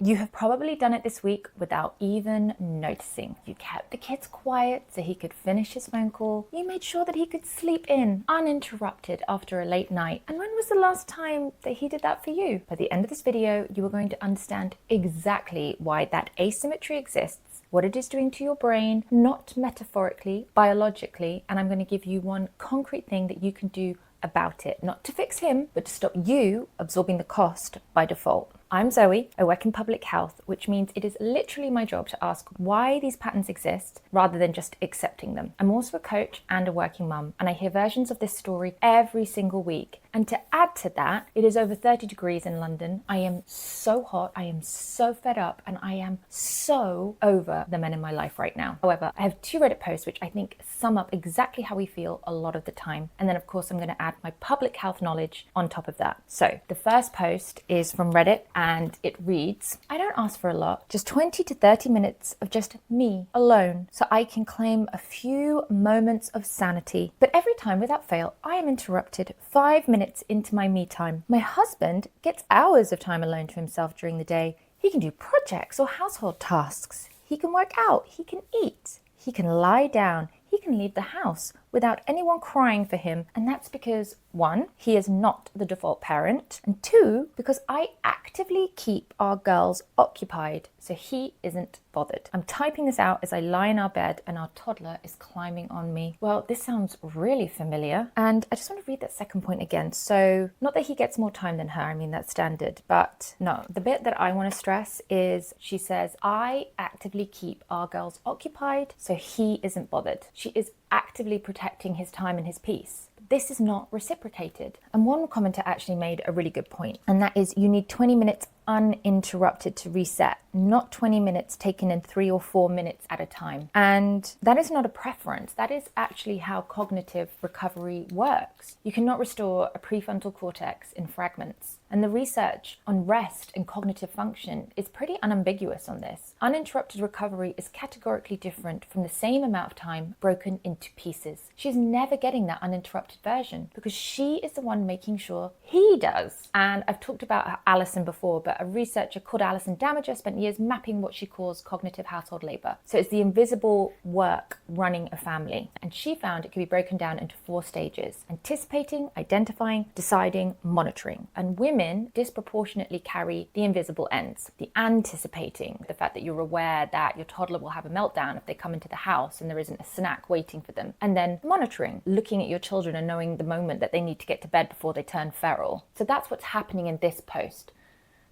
You have probably done it this week without even noticing. You kept the kids quiet so he could finish his phone call. You made sure that he could sleep in uninterrupted after a late night. And when was the last time that he did that for you? By the end of this video, you are going to understand exactly why that asymmetry exists, what it is doing to your brain, not metaphorically, biologically, and I'm going to give you one concrete thing that you can do about it, not to fix him, but to stop you absorbing the cost by default. I'm Zoe. I work in public health, which means it is literally my job to ask why these patterns exist rather than just accepting them. I'm also a coach and a working mum, and I hear versions of this story every single week. And to add to that, it is over 30 degrees in London. I am so hot, I am so fed up, and I am so over the men in my life right now. However, I have 2 Reddit posts which I think sum up exactly how we feel a lot of the time. And then of course I'm going to add my public health knowledge on top of that. So the first post is from Reddit and it reads, I don't ask for a lot, just 20 to 30 minutes of just me alone so I can claim a few moments of sanity. But every time without fail, I am interrupted 5 minutes into my me time. My husband gets hours of time alone to himself during the day. He can do projects or household tasks. He can work out. He can eat. He can lie down. He can leave the house without anyone crying for him. And that's because 1, he is not the default parent, and 2, because I actively keep our girls occupied so he isn't bothered. I'm typing this out as I lie in our bed and our toddler is climbing on me. Well, this sounds really familiar. And I just want to read that second point again. So not that he gets more time than her, I mean, that's standard, but no, the bit that I want to stress is she says, I actively keep our girls occupied so he isn't bothered. She is actively protecting his time and his peace. This is not reciprocated. And one commenter actually made a really good point, and that is you need 20 minutes uninterrupted to reset, not 20 minutes taken in 3 or 4 minutes at a time. And that is not a preference. That is actually how cognitive recovery works. You cannot restore a prefrontal cortex in fragments. And the research on rest and cognitive function is pretty unambiguous on this. Uninterrupted recovery is categorically different from the same amount of time broken into pieces. She's never getting that uninterrupted version because she is the one making sure he does. And I've talked about Alison before, but a researcher called Alison Damager spent years mapping what she calls cognitive household labor. So it's the invisible work running a family. And she found it could be broken down into 4 stages: anticipating, identifying, deciding, monitoring. And women disproportionately carry the invisible ends. The anticipating, the fact that you're aware that your toddler will have a meltdown if they come into the house and there isn't a snack waiting for them. And then monitoring, looking at your children and knowing the moment that they need to get to bed before they turn feral. So that's what's happening in this post.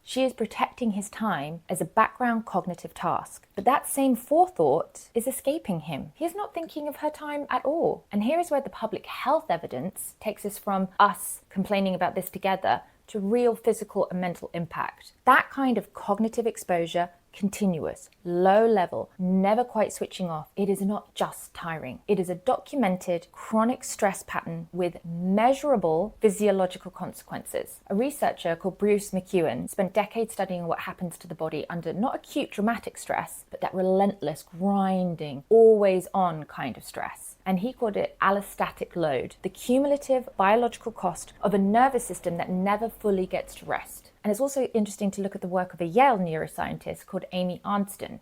She is protecting his time as a background cognitive task. But that same forethought is escaping him. He is not thinking of her time at all. And here is where the public health evidence takes us from us complaining about this together to real physical and mental impact. That kind of cognitive exposure, continuous, low level, never quite switching off. It is not just tiring. It is a documented chronic stress pattern with measurable physiological consequences. A researcher called Bruce McEwen spent decades studying what happens to the body under not acute dramatic stress, but that relentless, grinding, always on kind of stress. And he called it allostatic load, the cumulative biological cost of a nervous system that never fully gets to rest. And it's also interesting to look at the work of a Yale neuroscientist called Amy Arnsten.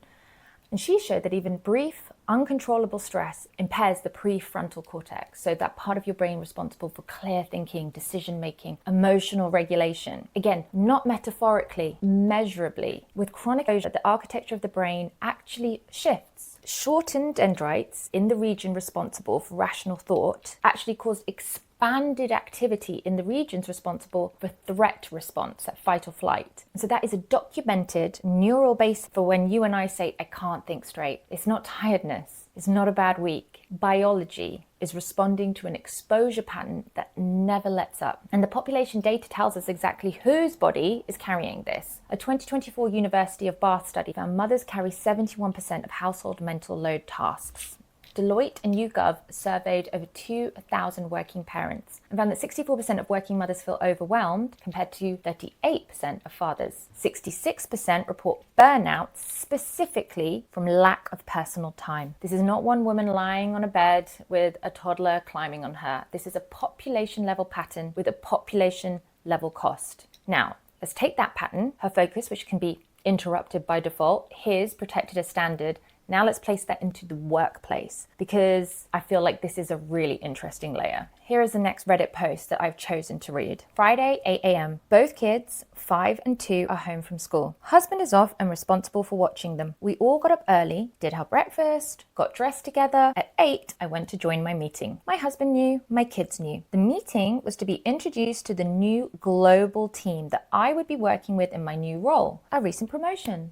And she showed that even brief, uncontrollable stress impairs the prefrontal cortex, so that part of your brain responsible for clear thinking, decision-making, emotional regulation. Again, not metaphorically, measurably. With chronic exposure, the architecture of the brain actually shifts. Shortened dendrites in the region responsible for rational thought actually cause expanded activity in the regions responsible for threat response, that fight or flight. And so that is a documented neural base for when you and I say, I can't think straight. It's not tiredness. It's not a bad week. Biology is responding to an exposure pattern that never lets up. And the population data tells us exactly whose body is carrying this. A 2024 University of Bath study found mothers carry 71% of household mental load tasks. Deloitte and YouGov surveyed over 2,000 working parents and found that 64% of working mothers feel overwhelmed compared to 38% of fathers. 66% report burnout specifically from lack of personal time. This is not one woman lying on a bed with a toddler climbing on her. This is a population level pattern with a population level cost. Now, let's take that pattern, her focus, which can be interrupted by default. His protected a standard. Now let's place that into the workplace, because I feel like this is a really interesting layer. Here is the next Reddit post that I've chosen to read. Friday, 8 a.m. Both kids, 5 and 2, are home from school. Husband is off and responsible for watching them. We all got up early, did our breakfast, got dressed together. At 8, I went to join my meeting. My husband knew, my kids knew. The meeting was to be introduced to the new global team that I would be working with in my new role, a recent promotion.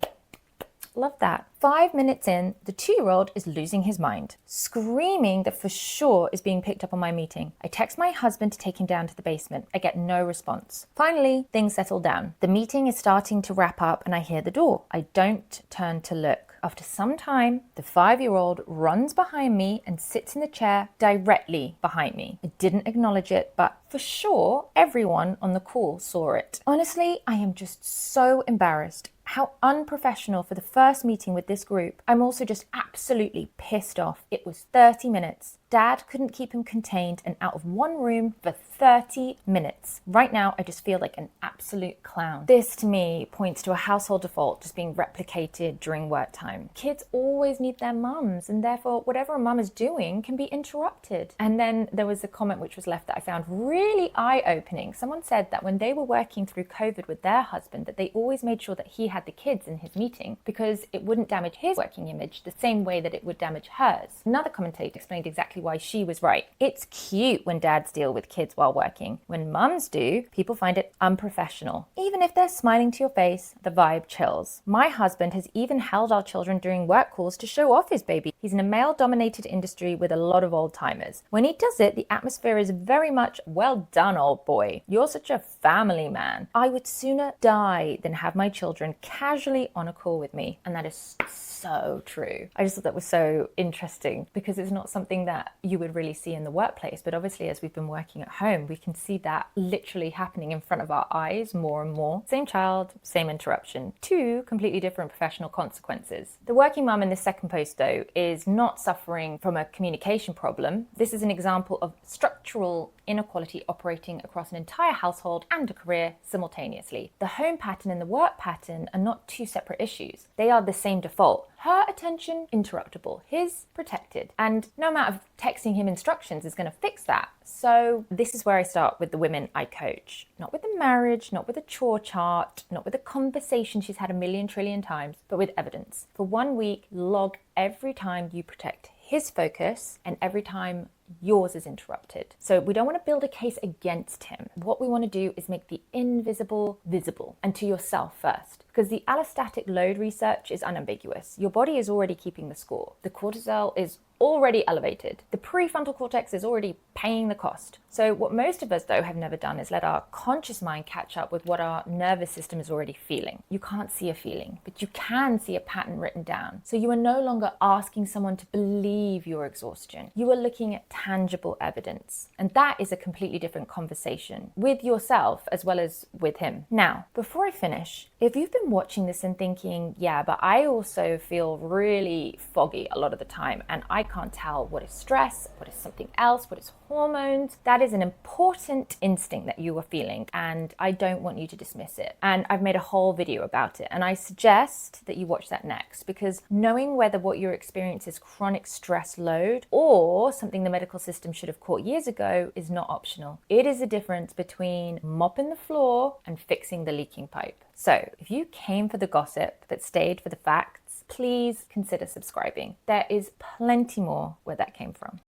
Love that. 5 minutes in, the 2-year-old is losing his mind, screaming that for sure is being picked up on my meeting. I text my husband to take him down to the basement. I get no response. Finally, things settle down. The meeting is starting to wrap up and I hear the door. I don't turn to look. After some time, the 5-year-old runs behind me and sits in the chair directly behind me. I didn't acknowledge it, but for sure, everyone on the call saw it. Honestly, I am just so embarrassed. How unprofessional for the first meeting with this group. I'm also just absolutely pissed off. It was 30 minutes. Dad couldn't keep him contained and out of one room for 30 minutes. Right now, I just feel like an absolute clown. This to me points to a household default just being replicated during work time. Kids always need their mums, and therefore whatever a mum is doing can be interrupted. And then there was a comment which was left that I found really eye-opening. Someone said that when they were working through COVID with their husband, that they always made sure that he had the kids in his meeting because it wouldn't damage his working image the same way that it would damage hers. Another commentator explained exactly why she was right. It's cute when dads deal with kids while working. When mums do, people find it unprofessional. Even if they're smiling to your face, the vibe chills. My husband has even held our children during work calls to show off his baby. He's in a male-dominated industry with a lot of old-timers. When he does it, the atmosphere is very much, well done, old boy. You're such a family man. I would sooner die than have my children casually on a call with me. And that is so true. I just thought that was so interesting because it's not something that you would really see in the workplace. But obviously, as we've been working at home, we can see that literally happening in front of our eyes more and more. Same child, same interruption. 2 completely different professional consequences. The working mum in this second post, though, is not suffering from a communication problem. This is an example of structural inequality operating across an entire household and a career simultaneously. The home pattern and the work pattern are not 2 separate issues. They are the same default. Her attention, interruptible. His, protected. And no amount of texting him instructions is going to fix that. So this is where I start with the women I coach. Not with the marriage, not with a chore chart, not with a conversation she's had a million trillion times, but with evidence. For 1 week, log every time you protect his focus and every time yours is interrupted. So we don't want to build a case against him. What we want to do is make the invisible visible, and to yourself first. Because the allostatic load research is unambiguous. Your body is already keeping the score. The cortisol is already elevated. The prefrontal cortex is already paying the cost. So what most of us, though, have never done is let our conscious mind catch up with what our nervous system is already feeling. You can't see a feeling, but you can see a pattern written down. So you are no longer asking someone to believe your exhaustion. You are looking at tangible evidence. And that is a completely different conversation with yourself as well as with him. Now, before I finish, if you've been watching this and thinking, yeah, but I also feel really foggy a lot of the time and I can't tell what is stress, what is something else, what is hormones, that is an important instinct that you are feeling and I don't want you to dismiss it. And I've made a whole video about it and I suggest that you watch that next, because knowing whether what you're experiencing is chronic stress load or something the medical system should have caught years ago is not optional. It is a difference between mopping the floor and fixing the leaking pipe. So if you came for the gossip but stayed for the facts, please consider subscribing. There is plenty more where that came from.